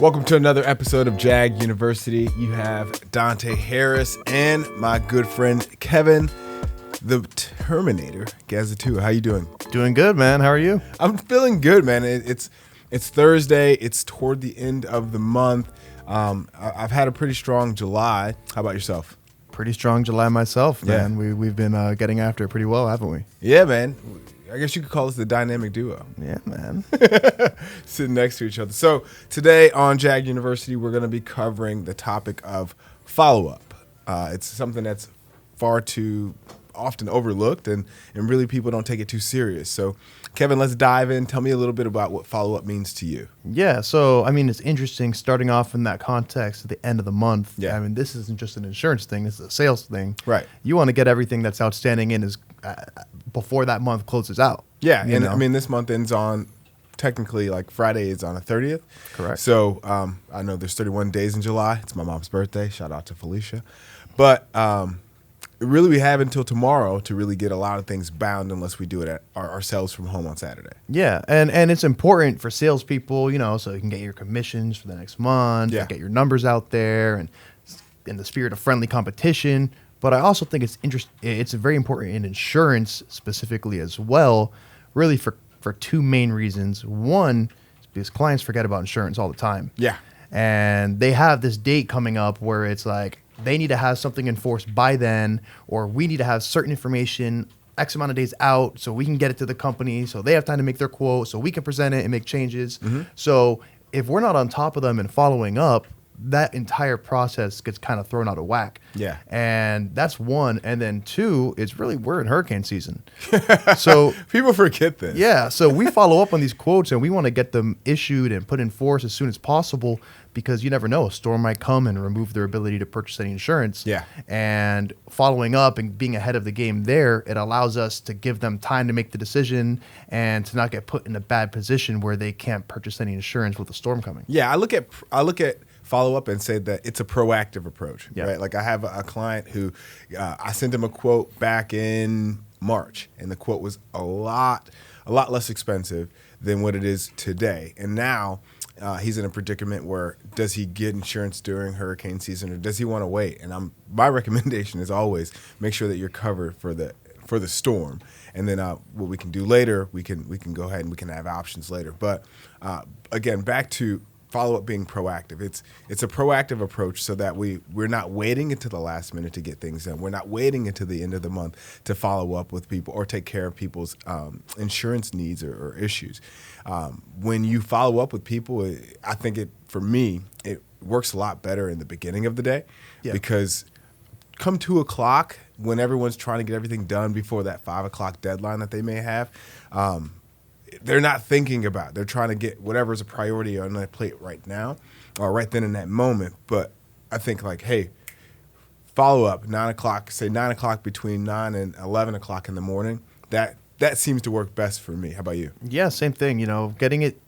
Welcome to another episode of JAG University. You have Donte Harris and my good friend Kevin, the Terminator Gazitua. How you doing? Doing good, man. How are you? I'm feeling good, man. It's Thursday. It's toward the end of the month. I've had a pretty strong July. How about yourself? Pretty strong July myself, man. Yeah. We've been getting after it pretty well, haven't we? Yeah, man. I guess you could call us the dynamic duo. Yeah, man. Sitting next to each other. So today on JAG University, we're going to be covering the topic of follow-up. It's something that's far too often overlooked, and really people don't take it too serious. So, Kevin, let's dive in. Tell me a little bit about what follow-up means to you. Yeah, so, I mean, it's interesting starting off in that context at the end of the month. Yeah. I mean, this isn't just an insurance thing. This is a sales thing. Right. You want to get everything that's outstanding in before that month closes out. Yeah, you and know? I mean, this month ends on, technically, like Friday is on the 30th. Correct. So I know there's 31 days in July. It's my mom's birthday. Shout out to Felicia. But really we have until tomorrow to really get a lot of things bound unless we do it ourselves from home on Saturday. Yeah, and it's important for salespeople, so you can get your commissions for the next month, Yeah. get your numbers out there, and in the spirit of friendly competition. But I also think it's very important in insurance specifically as well, really for two main reasons. One is because clients forget about insurance all the time. Yeah. And they have this date coming up where it's like they need to have something enforced by then, or we need to have certain information X amount of days out so we can get it to the company so they have time to make their quote so we can present it and make changes. Mm-hmm. So if we're not on top of them and following up, that entire process gets kind of thrown out of whack. Yeah. And that's one. And then two, it's really, we're in hurricane season. So people forget this. yeah. So we follow up on these quotes and we want to get them issued and put in force as soon as possible because you never know, a storm might come and remove their ability to purchase any insurance. Yeah. And following up and being ahead of the game there, it allows us to give them time to make the decision and to not get put in a bad position where they can't purchase any insurance with a storm coming. Yeah, I look at follow up and say that it's a proactive approach, Yeah. right? Like I have a client who I sent him a quote back in March, and the quote was a lot less expensive than what it is today. And now he's in a predicament where does he get insurance during hurricane season or does he want to wait? And my recommendation is always make sure that you're covered for the storm. And then what we can do later, we can go ahead and we can have options later. But again, back to follow-up being proactive. It's a proactive approach so that we're not waiting until the last minute to get things done. We're not waiting until the end of the month to follow up with people or take care of people's insurance needs or issues. When you follow up with people, I think for me, it works a lot better in the beginning of the day because come 2 o'clock when everyone's trying to get everything done before that 5 o'clock deadline that they may have, they're not thinking about it. They're trying to get whatever's a priority on their plate right now or right then in that moment. But I think like, hey, follow up 9 o'clock, say 9 o'clock between 9 and 11 o'clock in the morning. That seems to work best for me. How about you? Yeah, same thing. Getting it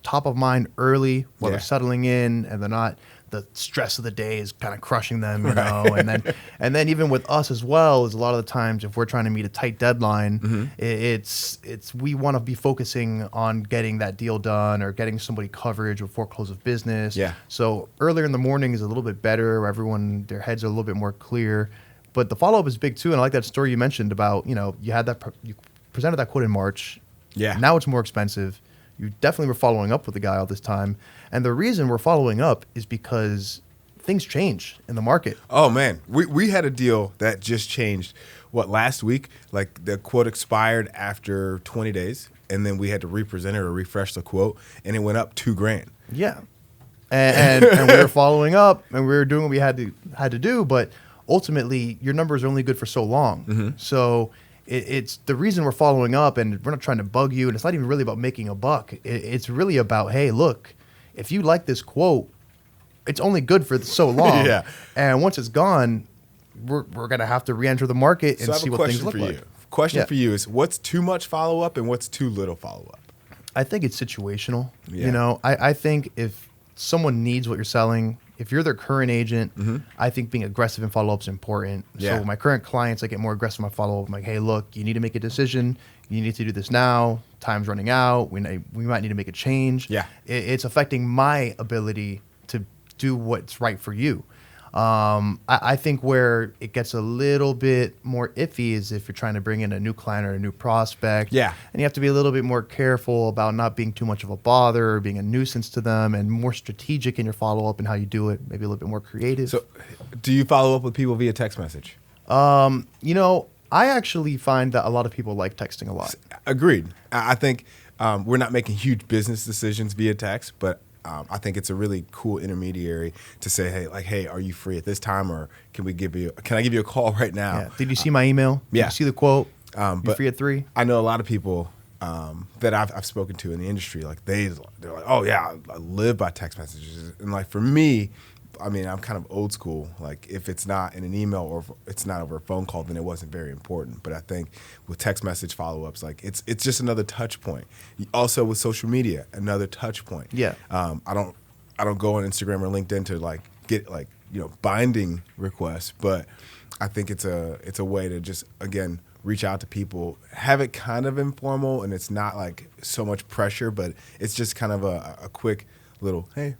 top of mind early while Yeah. they're settling in and they're not, the stress of the day is kind of crushing them, and then even with us as well is a lot of the times if we're trying to meet a tight deadline, Mm-hmm. it's we want to be focusing on getting that deal done or getting somebody coverage before close of business. Yeah. So earlier in the morning is a little bit better where everyone, their heads are a little bit more clear. But the follow-up is big too, and I like that story you mentioned about, you had that, you presented that quote in March. Yeah. Now it's more expensive. You definitely were following up with the guy all this time. And the reason we're following up is because things change in the market. Oh, man. We had a deal that just changed, last week? Like the quote expired after 20 days, and then we had to represent it or refresh the quote, and it went up $2,000. Yeah. And we were following up, and we were doing what we had to do, but ultimately your numbers are only good for so long. Mm-hmm. So it's the reason we're following up, and we're not trying to bug you, and it's not even really about making a buck. It's really about, hey, look, if you like this quote, it's only good for so long. Yeah. And once it's gone, we're going to have to re-enter the market and see what things look like. Question for you is what's too much follow-up and what's too little follow-up? I think it's situational. Yeah. I think if someone needs what you're selling, if you're their current agent, I think being aggressive in follow-up is important. Yeah. So my current clients, I get more aggressive in my follow-up. I'm like, hey, look, you need to make a decision. You need to do this now. Time's running out. We might need to make a change. Yeah. It's affecting my ability to do what's right for you. I think where it gets a little bit more iffy is if you're trying to bring in a new client or a new prospect. Yeah. And you have to be a little bit more careful about not being too much of a bother or being a nuisance to them, and more strategic in your follow-up and how you do it, maybe a little bit more creative. So do you follow up with people via text message? I actually find that a lot of people like texting a lot. Agreed. I think we're not making huge business decisions via text, but I think it's a really cool intermediary to say, hey, are you free at this time, or can I give you a call right now? Yeah. Did you see my email? Yeah. Did you see the quote? But You free at 3? I know a lot of people that I've spoken to in the industry, like they're like, oh yeah, I live by text messages, and like for me, I mean, I'm kind of old school. Like if it's not in an email or if it's not over a phone call, then it wasn't very important. But I think with text message follow-ups, like it's just another touch point. Also with social media, another touch point. Yeah. I don't go on Instagram or LinkedIn to get binding requests, but I think it's a way to just, again, reach out to people, have it kind of informal, and it's not like so much pressure, but it's just kind of a quick little, hey,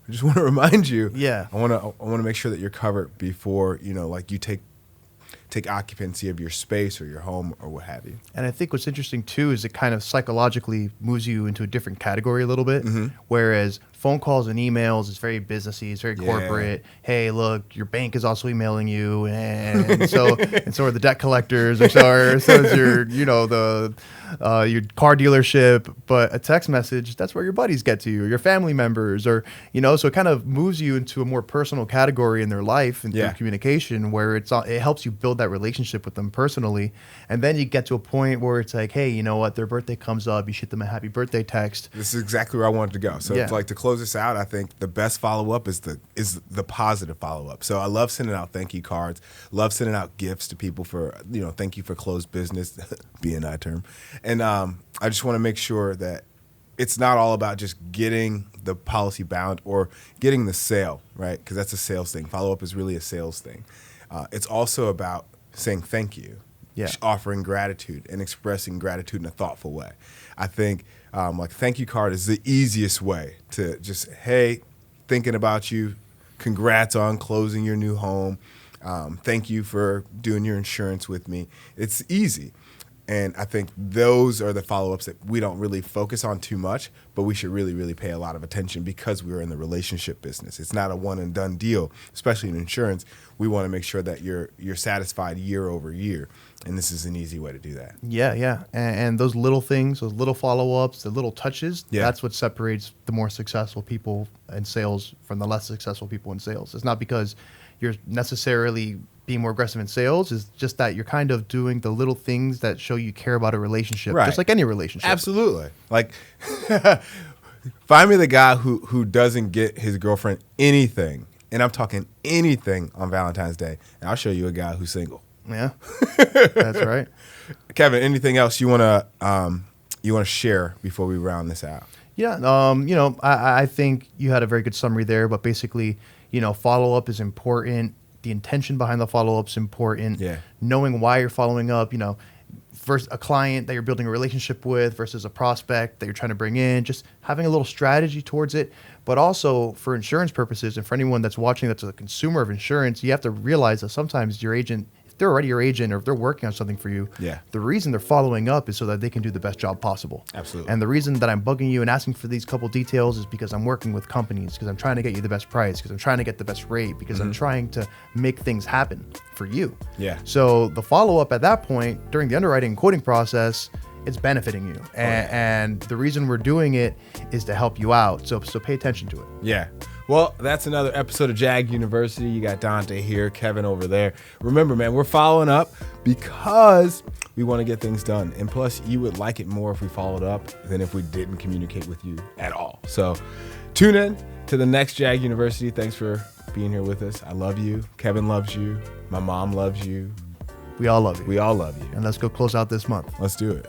I just want to remind you. Yeah. I want to make sure that you're covered before you take occupancy of your space or your home or what have you. And I think what's interesting too is it kind of psychologically moves you into a different category a little bit. Whereas phone calls and emails is very businessy, it's very corporate. Hey, look, your bank is also emailing you, and so are the debt collectors, or so is your your car dealership. But a text message, that's where your buddies get to you, or your family members, or so it kind of moves you into a more personal category in their life and through communication, where it helps you build that relationship with them personally. And then you get to a point where it's like, hey, you know what, their birthday comes up, you shoot them a happy birthday text. This is exactly where I wanted to go. So it's like, to close this out, I think the best follow-up is the positive follow-up. So I love sending out thank you cards, love sending out gifts to people for, thank you for closed business, B&I term. And I just want to make sure that it's not all about just getting the policy bound or getting the sale, right? Because that's a sales thing. Follow-up is really a sales thing. It's also about saying thank you, offering gratitude and expressing gratitude in a thoughtful way. I think thank you card is the easiest way to just, hey, thinking about you, congrats on closing your new home, thank you for doing your insurance with me. It's easy. And I think those are the follow-ups that we don't really focus on too much, but we should really, really pay a lot of attention because we're in the relationship business. It's not a one-and-done deal, especially in insurance. We want to make sure that you're satisfied year over year, and this is an easy way to do that. Yeah. And those little things, those little follow-ups, the little touches, that's what separates the more successful people in sales from the less successful people in sales. It's not because you're necessarily being more aggressive in sales, is just that you're kind of doing the little things that show you care about a relationship, just like any relationship. Absolutely. Like, find me the guy who doesn't get his girlfriend anything, and I'm talking anything on Valentine's Day, and I'll show you a guy who's single. Yeah, that's right. Kevin, anything else you want to share before we round this out? Yeah, I think you had a very good summary there, but basically, follow-up is important. The intention behind the follow-up is important. Yeah. Knowing why you're following up, versus a client that you're building a relationship with versus a prospect that you're trying to bring in, just having a little strategy towards it. But also for insurance purposes, and for anyone that's watching that's a consumer of insurance, you have to realize that sometimes your agent, if they're already your agent or if they're working on something for you, the reason they're following up is so that they can do the best job possible. Absolutely. And the reason that I'm bugging you and asking for these couple details is because I'm working with companies, because I'm trying to get you the best price, because I'm trying to get the best rate, because I'm trying to make things happen for you. Yeah. So the follow-up at that point during the underwriting and quoting process, it's benefiting you. And the reason we're doing it is to help you out. So pay attention to it. Yeah. Well, that's another episode of JAG University. You got Donte here, Kevin over there. Remember, man, we're following up because we want to get things done. And plus, you would like it more if we followed up than if we didn't communicate with you at all. So tune in to the next JAG University. Thanks for being here with us. I love you. Kevin loves you. My mom loves you. We all love you. We all love you. And let's go close out this month. Let's do it.